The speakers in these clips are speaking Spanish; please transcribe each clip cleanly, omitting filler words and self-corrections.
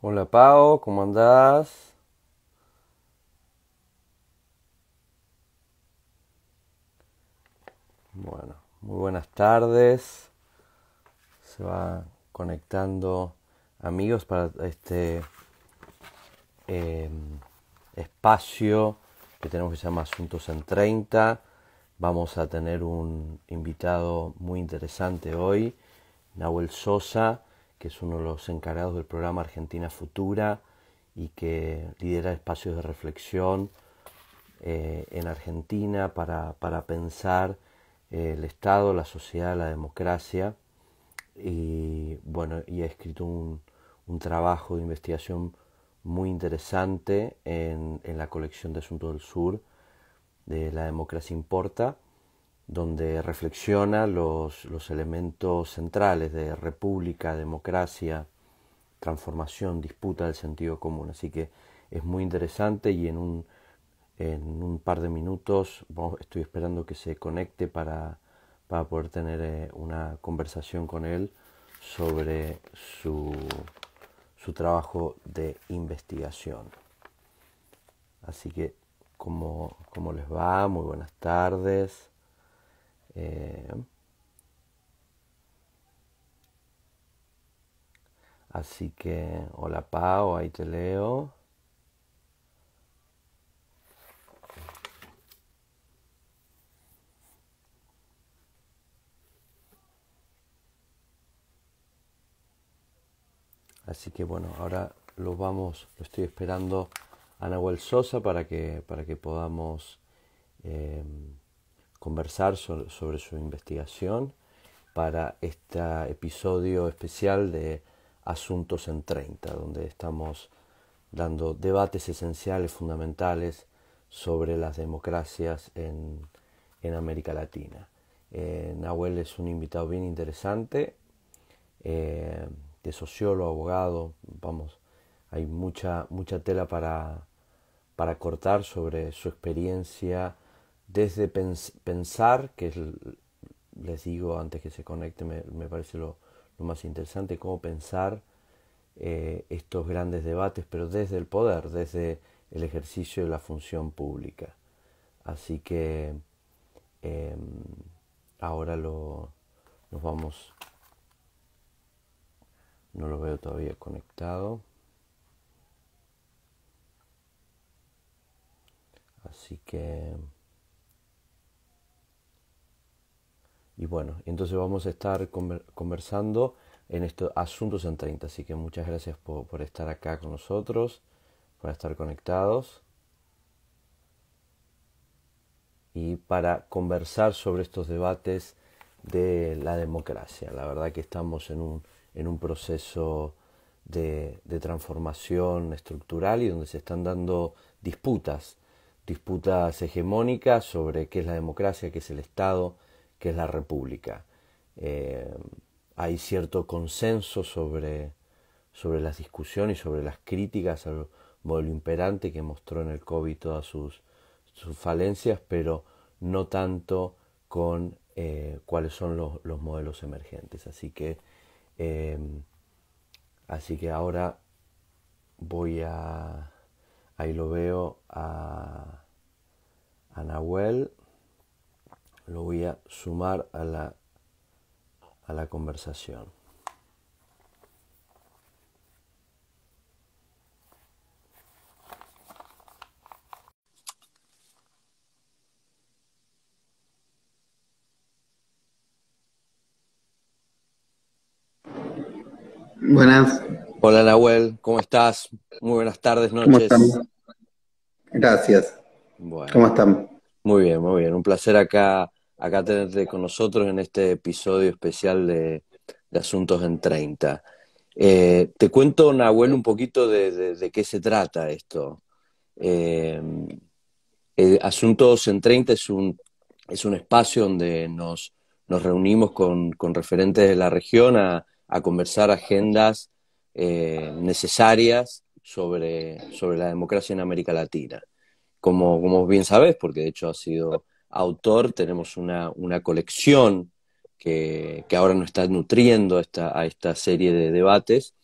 Hola Pau, ¿cómo andás? Bueno, muy buenas tardes. Se va conectando amigos para este eh, espacio que tenemos que se llama Asuntos en 30. Vamos a tener un invitado muy interesante hoy, Nahuel Sosa, que es uno de los encargados del programa Argentina Futura y que lidera espacios de reflexión en Argentina para pensar el Estado, la sociedad, la democracia. Y bueno, y ha escrito un trabajo de investigación muy interesante en la colección de Asuntos del Sur de La Democracia Importa, donde reflexiona los elementos centrales de república, democracia, transformación, disputa del sentido común. Así que es muy interesante y en un par de minutos estoy esperando que se conecte para poder tener una conversación con él sobre su trabajo de investigación. Así que, ¿cómo les va? Muy buenas tardes. Eh, Así que, hola Pau, ahí te leo. Así que bueno, ahora lo estoy esperando a Nahuel Sosa para que podamos eh, conversar sobre su investigación para este episodio especial de Asuntos en 30, donde estamos dando debates esenciales, fundamentales sobre las democracias en América Latina. Nahuel es un invitado bien interesante, eh, de sociólogo, abogado, vamos, hay mucha tela para cortar sobre su experiencia desde pensar, les digo antes que se conecte, me parece lo más interesante, cómo pensar estos grandes debates, pero desde el poder, desde el ejercicio de la función pública. Así que eh, ahora nos vamos, no lo veo todavía conectado, así que... Y bueno, entonces vamos a estar conversando en estos asuntos en 30. Así que muchas gracias por estar acá con nosotros, por estar conectados y para conversar sobre estos debates de la democracia. La verdad que estamos en un proceso de transformación estructural y donde se están dando disputas hegemónicas sobre qué es la democracia, qué es el Estado, qué es la república. Eh, Hay cierto consenso sobre las discusiones y sobre las críticas al modelo imperante que mostró en el COVID todas sus falencias, pero no tanto con cuáles son los modelos emergentes. Eh, Así que ahora voy a, ahí lo veo a Nahuel, lo voy a sumar a la conversación. Buenas, Hola Nahuel, ¿cómo estás? Muy buenas tardes, ¿cómo están? noches. Gracias. ¿Cómo Bueno, están? muy bien, muy bien. Un placer acá tenerte con nosotros en este episodio especial de Asuntos en 30. Te cuento, Nahuel, un poquito de qué se trata esto. Eh, Asuntos en 30 es un espacio donde nos reunimos con referentes de la región a conversar agendas necesarias sobre la democracia en América Latina. Como bien sabes, porque de hecho has sido autor, tenemos una colección que ahora nos está nutriendo a esta serie de debates,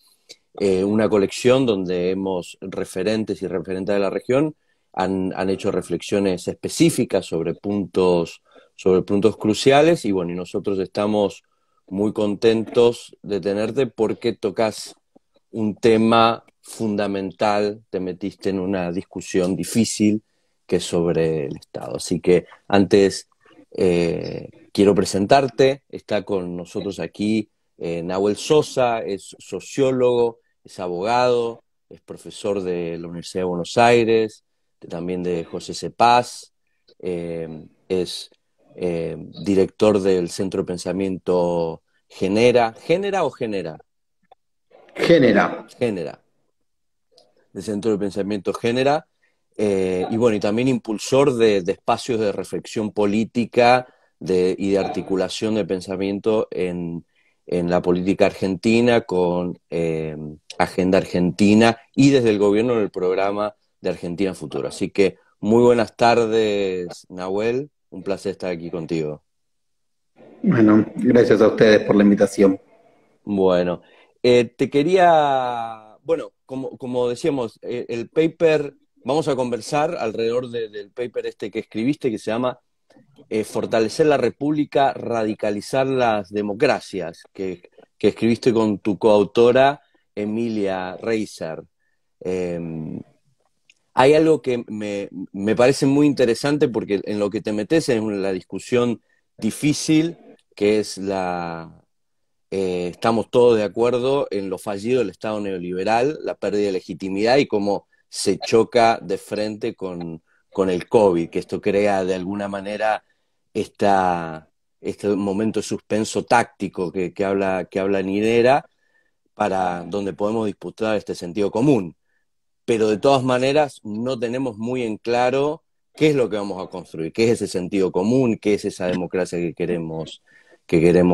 una colección donde referentes y referentes de la región han hecho reflexiones específicas sobre puntos cruciales, y bueno, y nosotros estamos muy contentos de tenerte porque tocas un tema fundamental, te metiste en una discusión difícil que es sobre el Estado. Así que antes quiero presentarte, está con nosotros aquí Nahuel Sosa, es sociólogo, es abogado, es profesor de la Universidad de Buenos Aires, también de José C. Paz, es director del Centro de Pensamiento Genera. ¿Genera o Genera? Genera. Genera. Del Centro de Pensamiento Genera. Y bueno, y también impulsor de espacios de reflexión política y de articulación de pensamiento en la política argentina con Agenda Argentina y desde el gobierno en el programa de Argentina Futuro. Así que muy buenas tardes, Nahuel. Un placer estar aquí contigo. Bueno, gracias a ustedes por la invitación. Bueno, te quería, bueno, como decíamos, el paper, vamos a conversar alrededor del paper este que escribiste, que se llama Fortalecer la República, radicalizar las democracias, que escribiste con tu coautora Emilia Reiser. Hay algo que me parece muy interesante porque en lo que te metes en la discusión difícil, que es estamos todos de acuerdo en lo fallido del Estado neoliberal, la pérdida de legitimidad y cómo se choca de frente con el COVID, que esto crea de alguna manera este momento de suspenso táctico que habla Ninera, para donde podemos disputar este sentido común. Pero de todas maneras no tenemos muy en claro qué es lo que vamos a construir, qué es ese sentido común, qué es esa democracia que queremos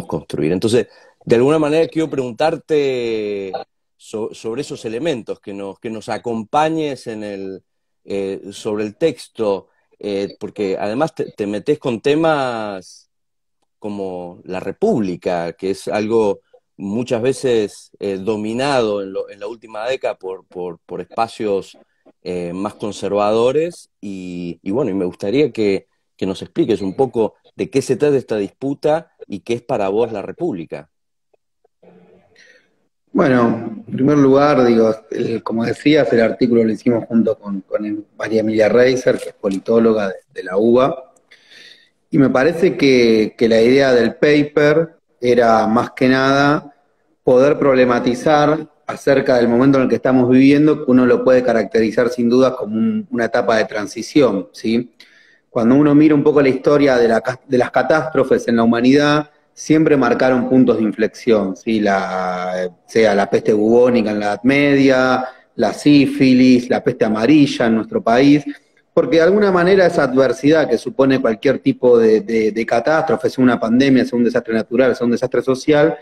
construir. Entonces, de alguna manera quiero preguntarte sobre esos elementos, que nos acompañes sobre el texto, porque además te metes con temas como la República, que es algo muchas veces dominado en la última década por espacios más conservadores, y bueno, y me gustaría que nos expliques un poco de qué se trata esta disputa y qué es para vos la República. Bueno, en primer lugar, digo, como decías, el artículo lo hicimos junto con María Emilia Reiser, que es politóloga de la UBA, y me parece que la idea del paper era más que nada poder problematizar acerca del momento en el que estamos viviendo, que uno lo puede caracterizar sin duda como una etapa de transición, ¿sí? Cuando uno mira un poco la historia de las catástrofes en la humanidad, siempre marcaron puntos de inflexión, ¿sí? Sea la peste bubónica en la Edad Media, la sífilis, la peste amarilla en nuestro país, porque de alguna manera esa adversidad que supone cualquier tipo de catástrofe, sea una pandemia, sea un desastre natural, sea un desastre social,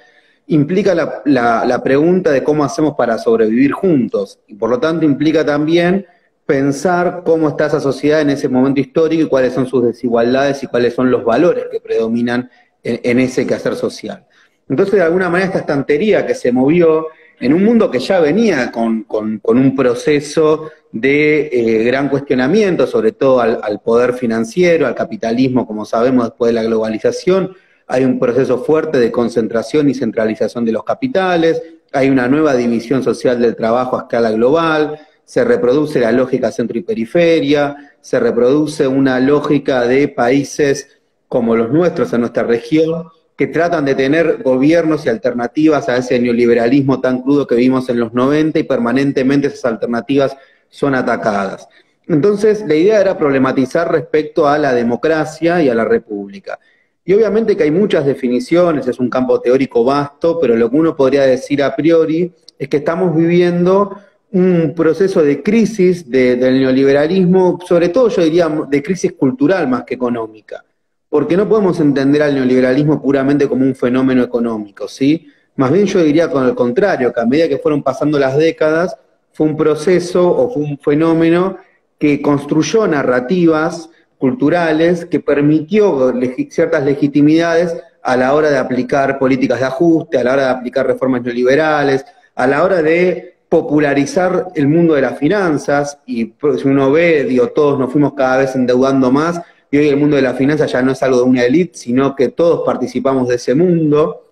implica la pregunta de cómo hacemos para sobrevivir juntos, y por lo tanto implica también pensar cómo está esa sociedad en ese momento histórico y cuáles son sus desigualdades y cuáles son los valores que predominan en ese quehacer social. Entonces, de alguna manera, esta estantería que se movió en un mundo que ya venía con un proceso de gran cuestionamiento, sobre todo al poder financiero, al capitalismo, como sabemos, después de la globalización, hay un proceso fuerte de concentración y centralización de los capitales, hay una nueva división social del trabajo a escala global, se reproduce la lógica centro y periferia, se reproduce una lógica de países como los nuestros en nuestra región, que tratan de tener gobiernos y alternativas a ese neoliberalismo tan crudo que vimos en los 90 y permanentemente esas alternativas son atacadas. Entonces, la idea era problematizar respecto a la democracia y a la república. Y obviamente que hay muchas definiciones, es un campo teórico vasto, pero lo que uno podría decir a priori es que estamos viviendo un proceso de crisis del neoliberalismo, sobre todo yo diría de crisis cultural más que económica, porque no podemos entender al neoliberalismo puramente como un fenómeno económico, ¿sí? Más bien yo diría con el contrario, que a medida que fueron pasando las décadas, fue un proceso o fue un fenómeno que construyó narrativas culturales, que permitió ciertas legitimidades a la hora de aplicar políticas de ajuste, a la hora de aplicar reformas neoliberales, a la hora de popularizar el mundo de las finanzas, y si uno ve, digo, todos nos fuimos cada vez endeudando más, y hoy el mundo de las finanzas ya no es algo de una élite, sino que todos participamos de ese mundo.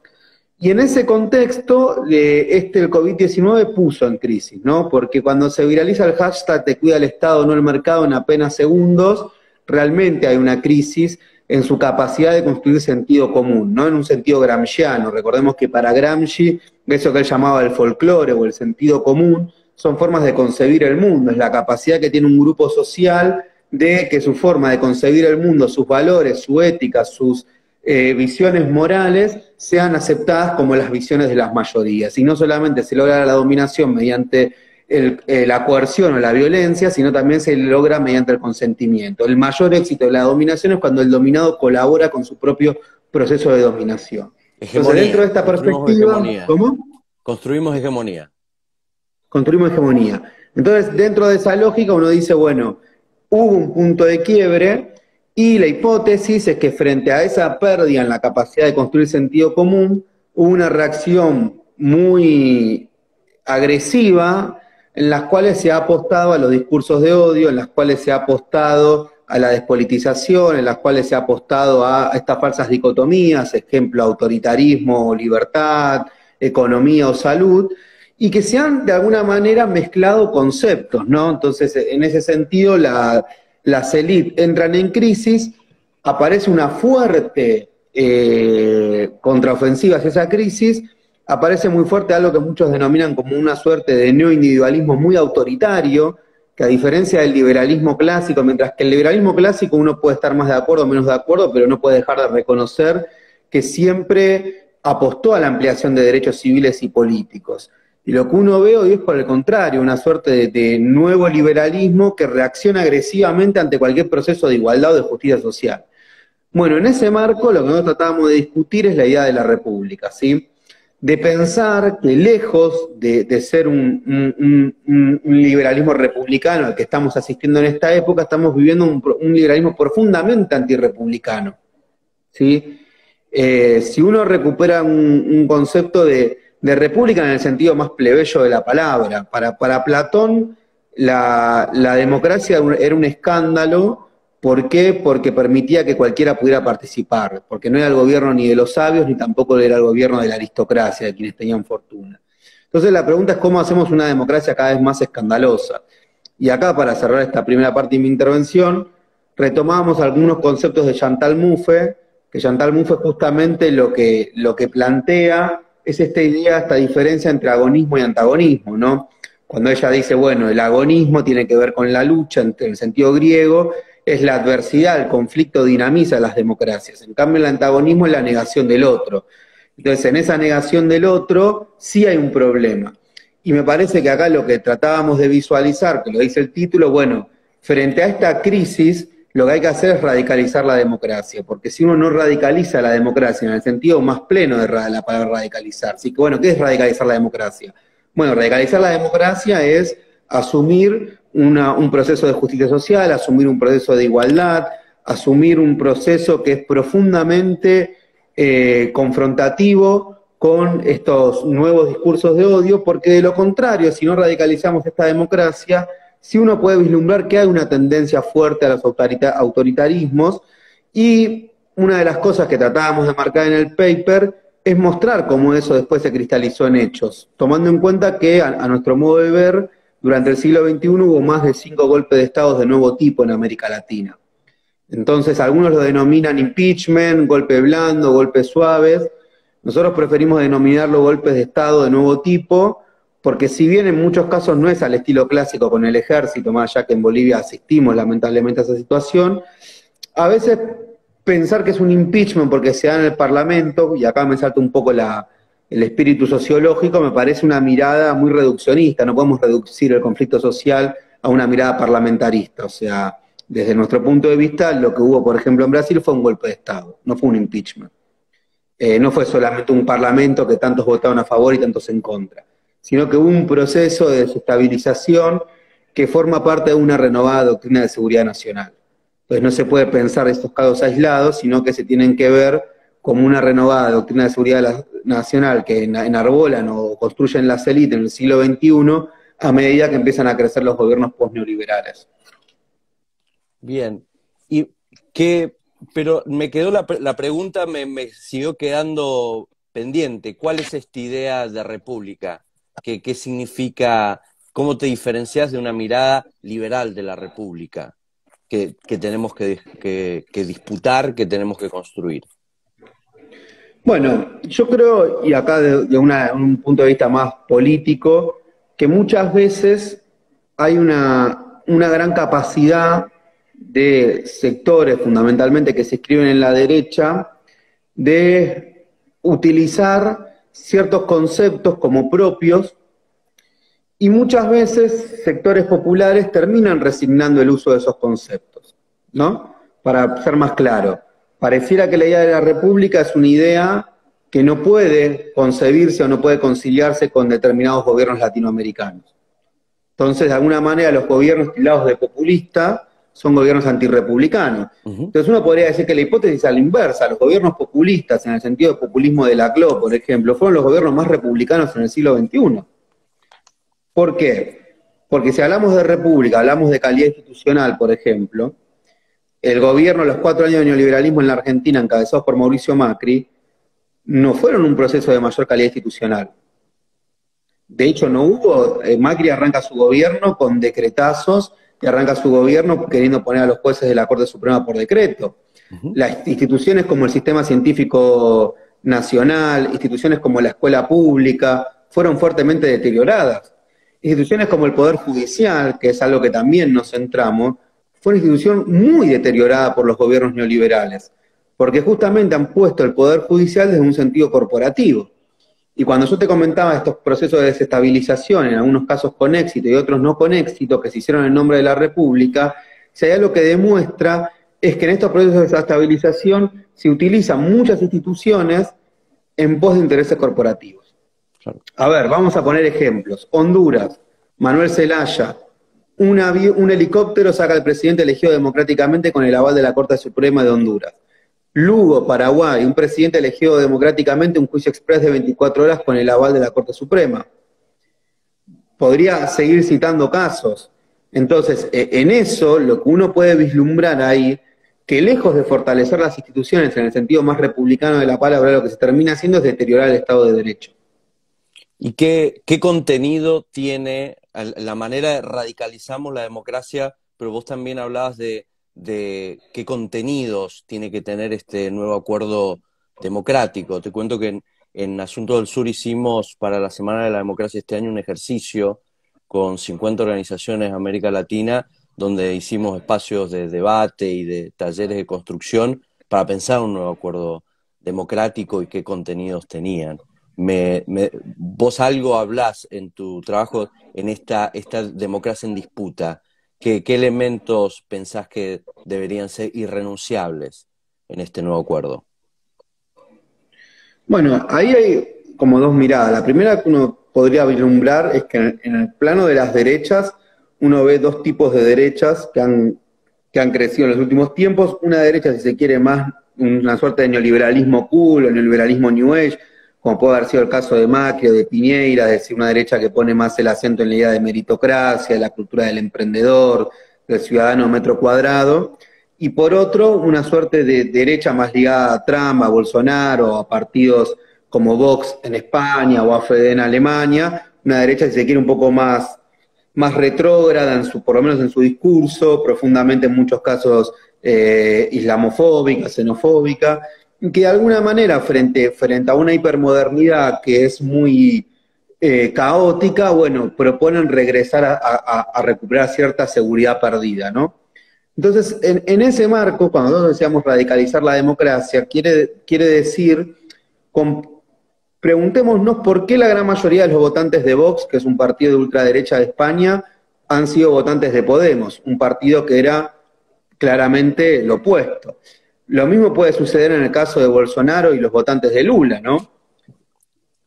Y en ese contexto, el COVID-19 puso en crisis, ¿no? Porque cuando se viraliza el hashtag "te cuida el Estado, no el mercado" en apenas segundos, realmente hay una crisis en su capacidad de construir sentido común, no en un sentido gramsciano. Recordemos que para Gramsci, eso que él llamaba el folclore o el sentido común, son formas de concebir el mundo, es la capacidad que tiene un grupo social de que su forma de concebir el mundo, sus valores, su ética, sus visiones morales sean aceptadas como las visiones de las mayorías. Y no solamente se logra la dominación mediante la coerción o la violencia, sino también se logra mediante el consentimiento. El mayor éxito de la dominación es cuando el dominado colabora con su propio proceso de dominación. Hegemonía. Entonces, dentro de esta perspectiva, ¿cómo? Construimos hegemonía. Construimos hegemonía. Entonces, dentro de esa lógica, uno dice, bueno, hubo un punto de quiebre, y la hipótesis es que frente a esa pérdida en la capacidad de construir sentido común, hubo una reacción muy agresiva en las cuales se ha apostado a los discursos de odio, en las cuales se ha apostado a la despolitización, en las cuales se ha apostado a estas falsas dicotomías, ejemplo, autoritarismo o libertad, economía o salud, y que se han de alguna manera mezclado conceptos, ¿no? Entonces, en ese sentido, las élites entran en crisis, aparece una fuerte contraofensiva hacia esa crisis, aparece muy fuerte algo que muchos denominan como una suerte de neoindividualismo muy autoritario, que a diferencia del liberalismo clásico, mientras que el liberalismo clásico uno puede estar más de acuerdo o menos de acuerdo, pero no puede dejar de reconocer que siempre apostó a la ampliación de derechos civiles y políticos. Y lo que uno ve hoy es, por el contrario, una suerte de nuevo liberalismo que reacciona agresivamente ante cualquier proceso de igualdad o de justicia social. Bueno, en ese marco lo que nosotros tratábamos de discutir es la idea de la república, ¿sí? De pensar que lejos de ser un liberalismo republicano al que estamos asistiendo en esta época, estamos viviendo un liberalismo profundamente antirrepublicano, ¿sí? Si uno recupera un concepto de república en el sentido más plebeyo de la palabra, para Platón la democracia era un escándalo. ¿Por qué? Porque permitía que cualquiera pudiera participar, porque no era el gobierno ni de los sabios, ni tampoco era el gobierno de la aristocracia, de quienes tenían fortuna. Entonces la pregunta es cómo hacemos una democracia cada vez más escandalosa. Y acá, para cerrar esta primera parte de mi intervención, retomamos algunos conceptos de Chantal Mouffe, que Chantal Mouffe justamente lo que plantea es esta idea, esta diferencia entre agonismo y antagonismo, ¿no? Cuando ella dice, bueno, el agonismo tiene que ver con la lucha, en el sentido griego, es la adversidad, el conflicto dinamiza las democracias. En cambio, el antagonismo es la negación del otro. Entonces, en esa negación del otro, sí hay un problema. Y me parece que acá lo que tratábamos de visualizar, que lo dice el título, bueno, frente a esta crisis, lo que hay que hacer es radicalizar la democracia, porque si uno no radicaliza la democracia en el sentido más pleno de la palabra radicalizar, así que bueno, ¿qué es radicalizar la democracia? Bueno, radicalizar la democracia es asumir un proceso de justicia social, asumir un proceso de igualdad, asumir un proceso que es profundamente confrontativo con estos nuevos discursos de odio, porque de lo contrario, si no radicalizamos esta democracia, sí uno puede vislumbrar que hay una tendencia fuerte a los autoritarismos, y una de las cosas que tratábamos de marcar en el paper es mostrar cómo eso después se cristalizó en hechos, tomando en cuenta que, a nuestro modo de ver, durante el siglo XXI hubo más de 5 golpes de Estado de nuevo tipo en América Latina. Entonces, algunos lo denominan impeachment, golpe blando, golpes suaves. Nosotros preferimos denominarlo golpes de Estado de nuevo tipo, porque si bien en muchos casos no es al estilo clásico con el ejército, más allá que en Bolivia asistimos lamentablemente a esa situación, a veces pensar que es un impeachment porque se da en el Parlamento, y acá me salta un poco el espíritu sociológico, me parece una mirada muy reduccionista. No podemos reducir el conflicto social a una mirada parlamentarista. O sea, desde nuestro punto de vista, lo que hubo, por ejemplo, en Brasil fue un golpe de Estado, no fue un impeachment. No fue solamente un parlamento que tantos votaron a favor y tantos en contra, sino que hubo un proceso de desestabilización que forma parte de una renovada doctrina de seguridad nacional. Entonces no se puede pensar estos casos aislados, sino que se tienen que ver como una renovada doctrina de seguridad nacional que enarbolan o construyen las élites en el siglo XXI a medida que empiezan a crecer los gobiernos postneoliberales. Bien. Y pero me quedó la pregunta, me siguió quedando pendiente. ¿Cuál es esta idea de república? ¿Qué significa? ¿Cómo te diferencias de una mirada liberal de la república que tenemos que disputar, que tenemos que construir? Bueno, yo creo, y acá de un punto de vista más político, que muchas veces hay una gran capacidad de sectores, fundamentalmente que se escriben en la derecha, de utilizar ciertos conceptos como propios, y muchas veces sectores populares terminan resignando el uso de esos conceptos, ¿no? Para ser más claro, pareciera que la idea de la república es una idea que no puede concebirse o no puede conciliarse con determinados gobiernos latinoamericanos. Entonces, de alguna manera, los gobiernos tildados de populista son gobiernos antirrepublicanos. Entonces uno podría decir que la hipótesis es a la inversa. Los gobiernos populistas, en el sentido de populismo de Laclau, por ejemplo, fueron los gobiernos más republicanos en el siglo XXI. ¿Por qué? Porque si hablamos de república, hablamos de calidad institucional, por ejemplo, el gobierno, los 4 años de neoliberalismo en la Argentina, encabezados por Mauricio Macri, no fueron un proceso de mayor calidad institucional. De hecho, no hubo, Macri arranca su gobierno con decretazos y arranca su gobierno queriendo poner a los jueces de la Corte Suprema por decreto. Las instituciones como el Sistema Científico Nacional, instituciones como la escuela pública, fueron fuertemente deterioradas. Instituciones como el Poder Judicial, que es algo que también nos centramos, fue una institución muy deteriorada por los gobiernos neoliberales, porque justamente han puesto el Poder Judicial desde un sentido corporativo. Y cuando yo te comentaba estos procesos de desestabilización, en algunos casos con éxito y otros no con éxito, que se hicieron en nombre de la República, si hay algo que demuestra es que en estos procesos de desestabilización se utilizan muchas instituciones en pos de intereses corporativos. A ver, vamos a poner ejemplos. Honduras, Manuel Zelaya, un helicóptero saca al presidente elegido democráticamente con el aval de la Corte Suprema de Honduras. Lugo, Paraguay, un presidente elegido democráticamente, un juicio express de 24 horas con el aval de la Corte Suprema. Podría seguir citando casos. Entonces, en eso, lo que uno puede vislumbrar ahí, que lejos de fortalecer las instituciones en el sentido más republicano de la palabra, lo que se termina haciendo es deteriorar el Estado de Derecho. ¿Y qué contenido tiene la manera de radicalizamos la democracia? Pero vos también hablabas de qué contenidos tiene que tener este nuevo acuerdo democrático. Te cuento que en Asunto del Sur hicimos para la Semana de la Democracia este año un ejercicio con 50 organizaciones de América Latina, donde hicimos espacios de debate y de talleres de construcción para pensar un nuevo acuerdo democrático y qué contenidos tenían. Vos algo hablás en tu trabajo en esta democracia en disputa. ¿Qué elementos pensás que deberían ser irrenunciables en este nuevo acuerdo? Bueno, ahí hay como dos miradas. La primera que uno podría vislumbrar es que en el plano de las derechas uno ve dos tipos de derechas que han crecido en los últimos tiempos. Una derecha, si se quiere, más una suerte de neoliberalismo cool o neoliberalismo new age, como puede haber sido el caso de Macri o de Piñera, es decir, una derecha que pone más el acento en la idea de meritocracia, de la cultura del emprendedor, del ciudadano metro cuadrado, y por otro, una suerte de derecha más ligada a Trump, a Bolsonaro, a partidos como Vox en España o AfD en Alemania, una derecha, si se quiere, un poco más retrógrada, por lo menos en su discurso, profundamente en muchos casos islamofóbica, xenofóbica, que de alguna manera frente a una hipermodernidad que es muy caótica, bueno, proponen regresar a recuperar cierta seguridad perdida, ¿no? Entonces, en ese marco, cuando nosotros decíamos radicalizar la democracia, quiere decir, preguntémonos por qué la gran mayoría de los votantes de Vox, que es un partido de ultraderecha de España, han sido votantes de Podemos, un partido que era claramente lo opuesto. Lo mismo puede suceder en el caso de Bolsonaro y los votantes de Lula, ¿no?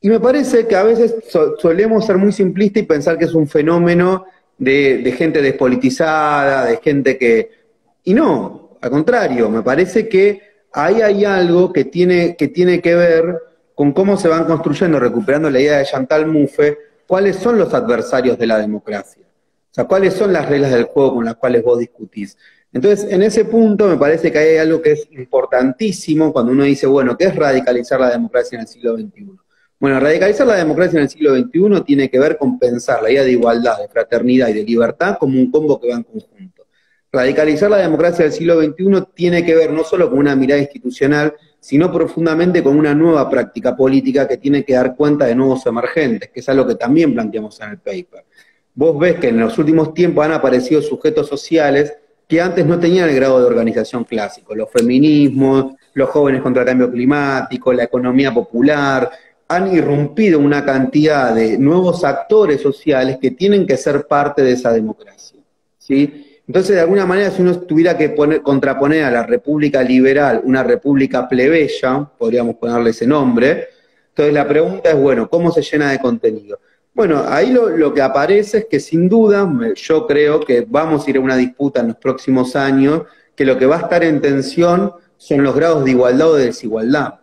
Y me parece que a veces solemos ser muy simplistas y pensar que es un fenómeno de gente despolitizada, de gente que... Y no, al contrario, me parece que ahí hay algo que tiene que ver con cómo se van construyendo, recuperando la idea de Chantal Mouffe, cuáles son los adversarios de la democracia. O sea, cuáles son las reglas del juego con las cuales vos discutís. Entonces, en ese punto me parece que hay algo que es importantísimo cuando uno dice, bueno, ¿qué es radicalizar la democracia en el siglo XXI? Bueno, radicalizar la democracia en el siglo XXI tiene que ver con pensar la idea de igualdad, de fraternidad y de libertad como un combo que va en conjunto. Radicalizar la democracia del siglo XXI tiene que ver no solo con una mirada institucional, sino profundamente con una nueva práctica política que tiene que dar cuenta de nuevos emergentes, que es algo que también planteamos en el paper. Vos ves que en los últimos tiempos han aparecido sujetos sociales que antes no tenían el grado de organización clásico, los feminismos, los jóvenes contra el cambio climático, la economía popular, han irrumpido una cantidad de nuevos actores sociales que tienen que ser parte de esa democracia, ¿sí? Entonces, de alguna manera, si uno tuviera que contraponer a la república liberal una república plebeya, podríamos ponerle ese nombre, entonces la pregunta es, bueno, ¿cómo se llena de contenido? Bueno, ahí lo que aparece es que sin duda, yo creo que vamos a ir a una disputa en los próximos años, que lo que va a estar en tensión son los grados de igualdad o de desigualdad.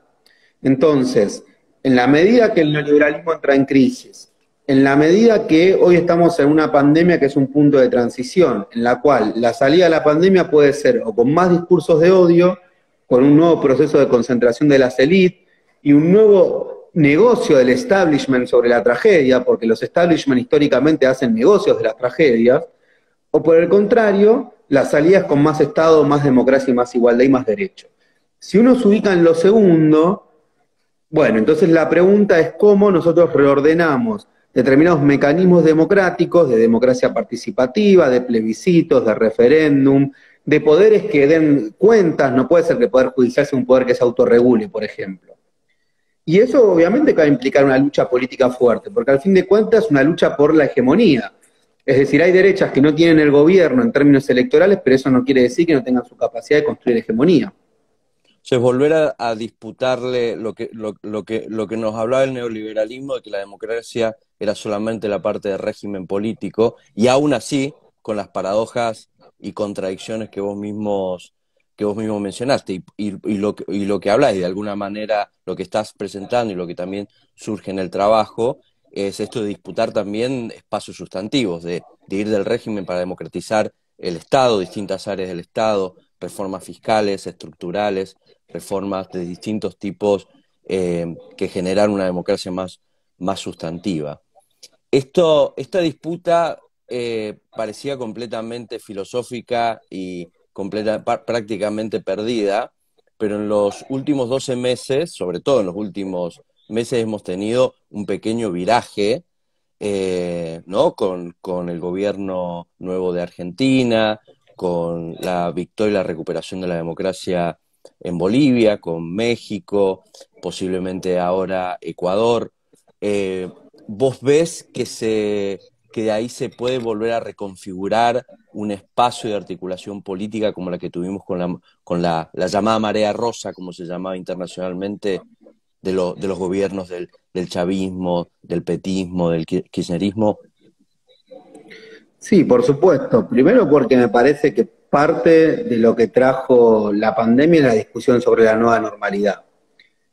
Entonces, en la medida que el neoliberalismo entra en crisis, en la medida que hoy estamos en una pandemia que es un punto de transición, en la cual la salida de la pandemia puede ser o con más discursos de odio, con un nuevo proceso de concentración de las élites y un nuevo negocio del establishment sobre la tragedia, porque los establishment históricamente hacen negocios de las tragedias, o por el contrario, la salida es con más Estado, más democracia y más igualdad y más derecho. Si uno se ubica en lo segundo, bueno, entonces la pregunta es cómo nosotros reordenamos determinados mecanismos democráticos, de democracia participativa, de plebiscitos, de referéndum, de poderes que den cuentas. No puede ser que el Poder Judicial sea un poder que se autorregule, por ejemplo. Y eso obviamente va a implicar una lucha política fuerte, porque al fin de cuentas es una lucha por la hegemonía. Es decir, hay derechas que no tienen el gobierno en términos electorales, pero eso no quiere decir que no tengan su capacidad de construir hegemonía. Entonces, volver a disputarle lo que nos hablaba el neoliberalismo, de que la democracia era solamente la parte del régimen político, y aún así, con las paradojas y contradicciones que vos mismo mencionaste, y lo que hablas, y de alguna manera lo que estás presentando y lo que también surge en el trabajo, es esto de disputar también espacios sustantivos, de ir del régimen para democratizar el Estado, distintas áreas del Estado, reformas fiscales, estructurales, reformas de distintos tipos que generan una democracia más sustantiva. Esta disputa parecía completamente filosófica y prácticamente perdida, pero en los últimos 12 meses, sobre todo en los últimos meses, hemos tenido un pequeño viraje, ¿no? Con el gobierno nuevo de Argentina, con la victoria y la recuperación de la democracia en Bolivia, con México, posiblemente ahora Ecuador. ¿Vos ves que de ahí se puede volver a reconfigurar un espacio de articulación política como la que tuvimos con la llamada marea rosa, como se llamaba internacionalmente, de los gobiernos del chavismo, del petismo, del kirchnerismo? Sí, por supuesto. Primero porque me parece que parte de lo que trajo la pandemia es la discusión sobre la nueva normalidad.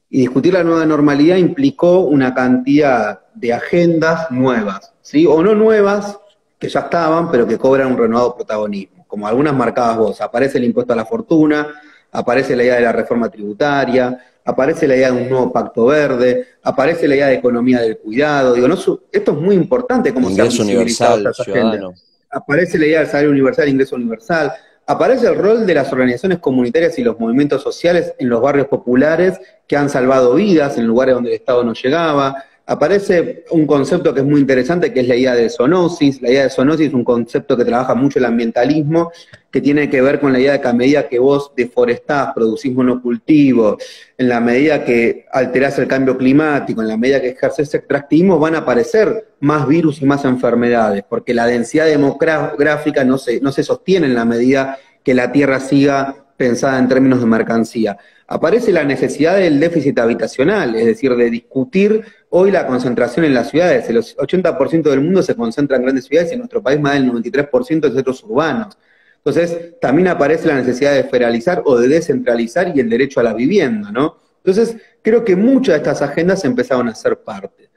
Y discutir la nueva normalidad implicó una cantidad de agendas nuevas, ¿sí? O no nuevas, que ya estaban, pero que cobran un renovado protagonismo. Como algunas marcabas vos, aparece el impuesto a la fortuna, aparece la idea de la reforma tributaria, aparece la idea de un nuevo pacto verde, aparece la idea de economía del cuidado. Digo, no, esto es muy importante cómo se han visibilizado estas agendas. Aparece la idea del salario universal, ingreso universal, aparece el rol de las organizaciones comunitarias y los movimientos sociales en los barrios populares que han salvado vidas en lugares donde el Estado no llegaba. Aparece un concepto que es muy interesante, que es la idea de zoonosis. La idea de zoonosis es un concepto que trabaja mucho el ambientalismo, que tiene que ver con la idea de que a medida que vos deforestás, producís monocultivo, en la medida que alterás el cambio climático, en la medida que ejercés extractivismo, van a aparecer más virus y más enfermedades, porque la densidad demográfica no se sostiene en la medida que la Tierra siga pensada en términos de mercancía. Aparece la necesidad del déficit habitacional, es decir, de discutir hoy la concentración en las ciudades. El 80% del mundo se concentra en grandes ciudades y en nuestro país más del 93% en centros urbanos. Entonces, también aparece la necesidad de federalizar o de descentralizar y el derecho a la vivienda, ¿no? Entonces, creo que muchas de estas agendas empezaron a ser parte.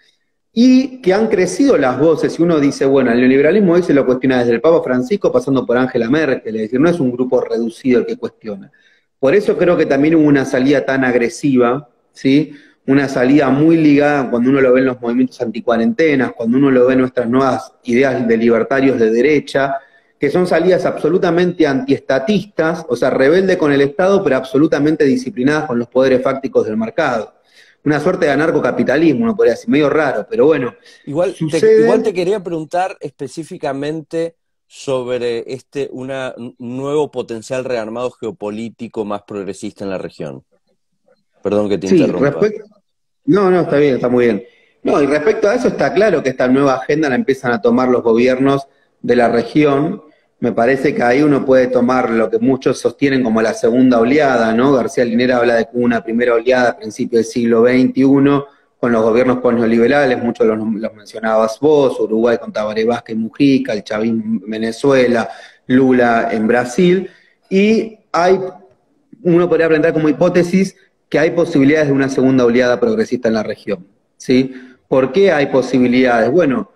Y que han crecido las voces, y uno dice, bueno, el neoliberalismo hoy se lo cuestiona desde el Papa Francisco pasando por Angela Merkel, es decir, no es un grupo reducido el que cuestiona. Por eso creo que también hubo una salida tan agresiva, ¿sí? Una salida muy ligada cuando uno lo ve en los movimientos anticuarentenas, cuando uno lo ve en nuestras nuevas ideas de libertarios de derecha, que son salidas absolutamente antiestatistas, o sea, rebelde con el Estado, pero absolutamente disciplinadas con los poderes fácticos del mercado. Una suerte de anarcocapitalismo, uno podría decir, medio raro, pero bueno, Igual te sucede. quería preguntar específicamente sobre un nuevo potencial rearmado geopolítico más progresista en la región. Perdón que te Sí, interrumpa. respecto. No, no, está bien, está muy bien. No, y respecto a eso está claro que esta nueva agenda la empiezan a tomar los gobiernos de la región. Me parece que ahí uno puede tomar lo que muchos sostienen como la segunda oleada, ¿no? García Linera habla de una primera oleada a principios del siglo XXI, con los gobiernos neoliberales, muchos los mencionabas vos, Uruguay con Tabaré Vázquez y Mujica, el chavismo en Venezuela, Lula en Brasil, y uno podría plantear como hipótesis que hay posibilidades de una segunda oleada progresista en la región, ¿sí? ¿Por qué hay posibilidades? Bueno,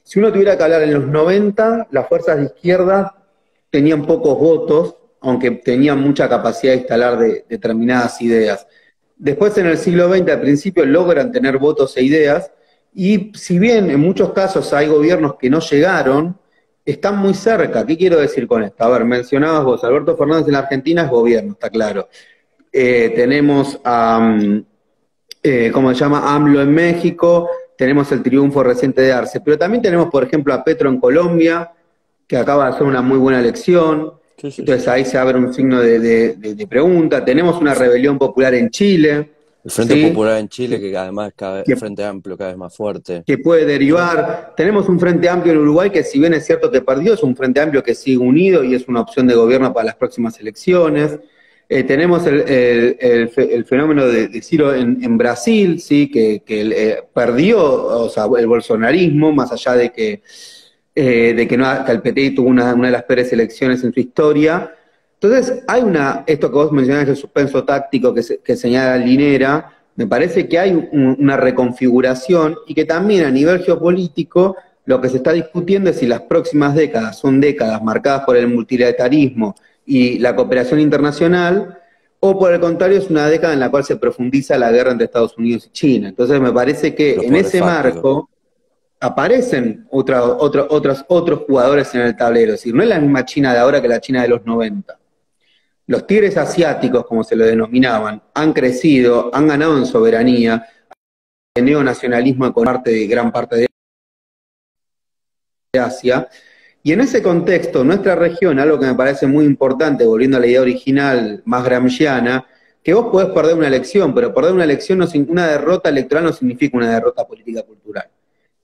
si uno tuviera que hablar en los 90, las fuerzas de izquierda tenían pocos votos, aunque tenían mucha capacidad de instalar determinadas ideas. Después, en el siglo XX, al principio, logran tener votos e ideas, y si bien en muchos casos hay gobiernos que no llegaron, están muy cerca. ¿Qué quiero decir con esto? A ver, mencionabas vos, Alberto Fernández en la Argentina es gobierno, está claro. Tenemos a, ¿cómo se llama? AMLO en México, tenemos el triunfo reciente de Arce, pero también tenemos, por ejemplo, a Petro en Colombia, que acaba de hacer una muy buena elección, Sí, sí, entonces sí. ahí se abre un signo de pregunta, tenemos una rebelión popular en Chile, El Frente ¿sí? Popular en Chile, que, que además el que Frente Amplio cada vez más fuerte. que puede derivar. Tenemos un Frente Amplio en Uruguay que si bien es cierto que perdió, es un Frente Amplio que sigue unido y es una opción de gobierno para las próximas elecciones. Tenemos el fenómeno de Ciro en Brasil, ¿sí? que perdió, o sea, el bolsonarismo, más allá que el PT tuvo una de las peores elecciones en su historia. Entonces, esto que vos mencionás, el suspenso táctico que señala Linera, me parece que hay una reconfiguración y que también a nivel geopolítico lo que se está discutiendo es si las próximas décadas son décadas marcadas por el multilateralismo y la cooperación internacional, o por el contrario es una década en la cual se profundiza la guerra entre Estados Unidos y China. Entonces me parece que Los en poderes ese fácticos. marco aparecen otros jugadores en el tablero, es decir, no es la misma China de ahora que la China de los 90. Los tigres asiáticos, como se lo denominaban, han crecido, han ganado en soberanía, el neonacionalismo con gran parte de Asia. Y en ese contexto, nuestra región, algo que me parece muy importante, volviendo a la idea original más gramsciana, que vos podés perder una elección, pero perder una elección, una derrota electoral no significa una derrota política cultural.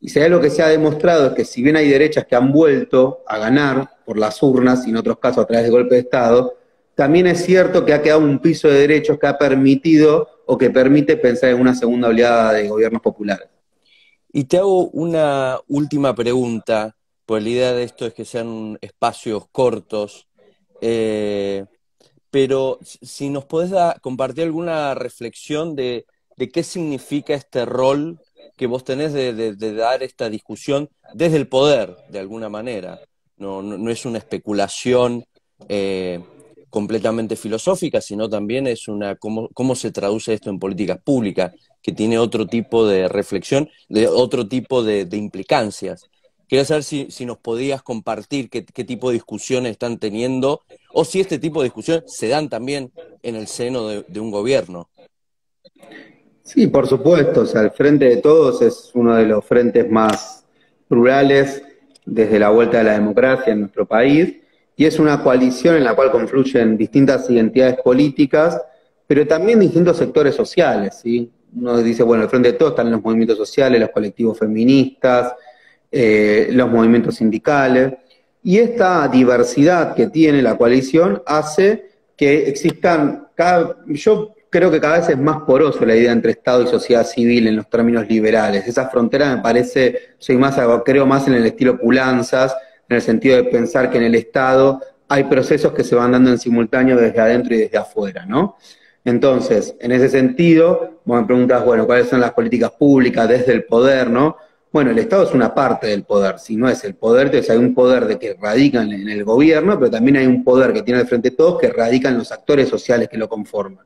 Y si hay algo que se ha demostrado es que si bien hay derechas que han vuelto a ganar por las urnas y en otros casos a través de golpe de Estado, también es cierto que ha quedado un piso de derechos que ha permitido o que permite pensar en una segunda oleada de gobiernos populares. Y te hago una última pregunta, pues la idea de esto es que sean espacios cortos, eh, pero si nos podés compartir alguna reflexión de qué significa este rol que vos tenés de dar esta discusión desde el poder, de alguna manera. No es una especulación eh, completamente filosófica, sino también es cómo se traduce esto en políticas públicas, que tiene otro tipo de reflexión, de otro tipo de implicancias. Quería saber si nos podías compartir qué tipo de discusiones están teniendo o si este tipo de discusiones se dan también en el seno de un gobierno. Sí, por supuesto, o sea, el Frente de Todos es uno de los frentes más plurales desde la vuelta de la democracia en nuestro país, y es una coalición en la cual confluyen distintas identidades políticas, pero también distintos sectores sociales, ¿sí? Uno dice, bueno, el Frente de Todos están los movimientos sociales, los colectivos feministas, los movimientos sindicales, y esta diversidad que tiene la coalición hace que existan, yo creo que cada vez es más poroso la idea entre Estado y sociedad civil en los términos liberales. Esa frontera me parece, creo más en el estilo Pulanzas, en el sentido de pensar que en el Estado hay procesos que se van dando en simultáneo desde adentro y desde afuera, ¿no? Entonces, en ese sentido, vos me preguntas, bueno, ¿cuáles son las políticas públicas desde el poder, no? Bueno, el Estado es una parte del poder, si no es el poder, entonces hay un poder de que radica en el gobierno, pero también hay un poder que tiene al frente todos que radica en los actores sociales que lo conforman.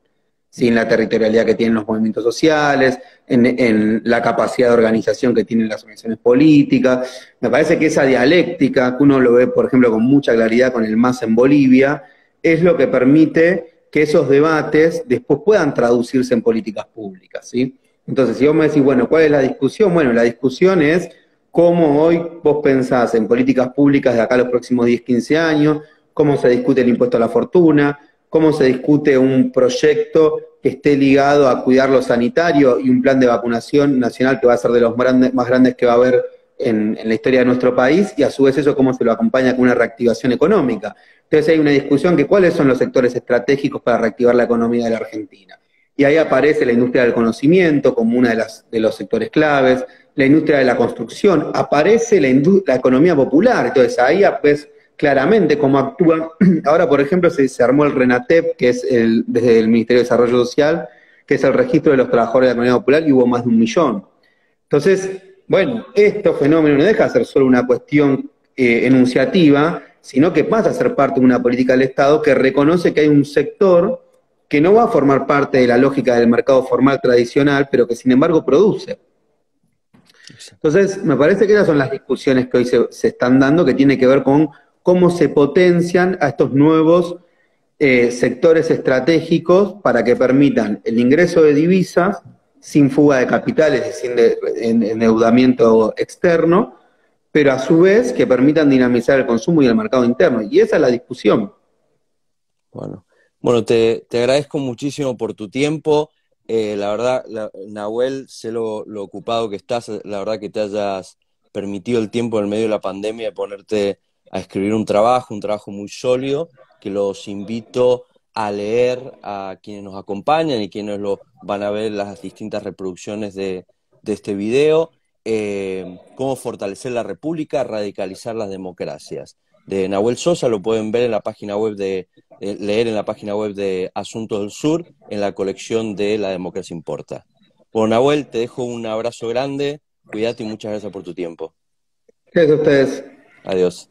¿Sí? En la territorialidad que tienen los movimientos sociales, en la capacidad de organización que tienen las organizaciones políticas. Me parece que esa dialéctica, que uno lo ve, por ejemplo, con mucha claridad con el MAS en Bolivia, es lo que permite que esos debates después puedan traducirse en políticas públicas, ¿sí? Entonces, si vos me decís, bueno, ¿cuál es la discusión? Bueno, la discusión es cómo hoy vos pensás en políticas públicas de acá a los próximos 10, 15 años, cómo se discute el impuesto a la fortuna, cómo se discute un proyecto que esté ligado a cuidar lo sanitario y un plan de vacunación nacional que va a ser de los más grandes que va a haber en la historia de nuestro país, y a su vez eso cómo se lo acompaña con una reactivación económica. Entonces hay una discusión que cuáles son los sectores estratégicos para reactivar la economía de la Argentina. Y ahí aparece la industria del conocimiento como una de los sectores claves, la industria de la construcción, aparece la economía popular, entonces ahí ves claramente cómo actúa. Ahora, por ejemplo, se armó el RENATEP, que es desde el Ministerio de Desarrollo Social, que es el registro de los trabajadores de la economía popular, y hubo más de 1 millón. Entonces, bueno, este fenómeno no deja de ser solo una cuestión enunciativa, sino que pasa a ser parte de una política del Estado que reconoce que hay un sector que no va a formar parte de la lógica del mercado formal tradicional, pero que sin embargo produce. Entonces, me parece que esas son las discusiones que hoy se están dando, que tiene que ver con cómo se potencian a estos nuevos sectores estratégicos para que permitan el ingreso de divisas sin fuga de capitales, sin endeudamiento externo, pero a su vez que permitan dinamizar el consumo y el mercado interno. Y esa es la discusión. Bueno, te agradezco muchísimo por tu tiempo. La verdad, Nahuel, sé lo ocupado que estás, la verdad que te hayas permitido el tiempo en el medio de la pandemia de ponerte a escribir un trabajo muy sólido, que los invito a leer a quienes nos acompañan y quienes lo van a ver las distintas reproducciones de este video. Cómo fortalecer la República, radicalizar las democracias. De Nahuel Sosa, lo pueden ver en la página web leer en la página web de Asuntos del Sur, en la colección de La Democracia Importa. Bueno, Nahuel, te dejo un abrazo grande, cuídate y muchas gracias por tu tiempo. Gracias a ustedes. Adiós.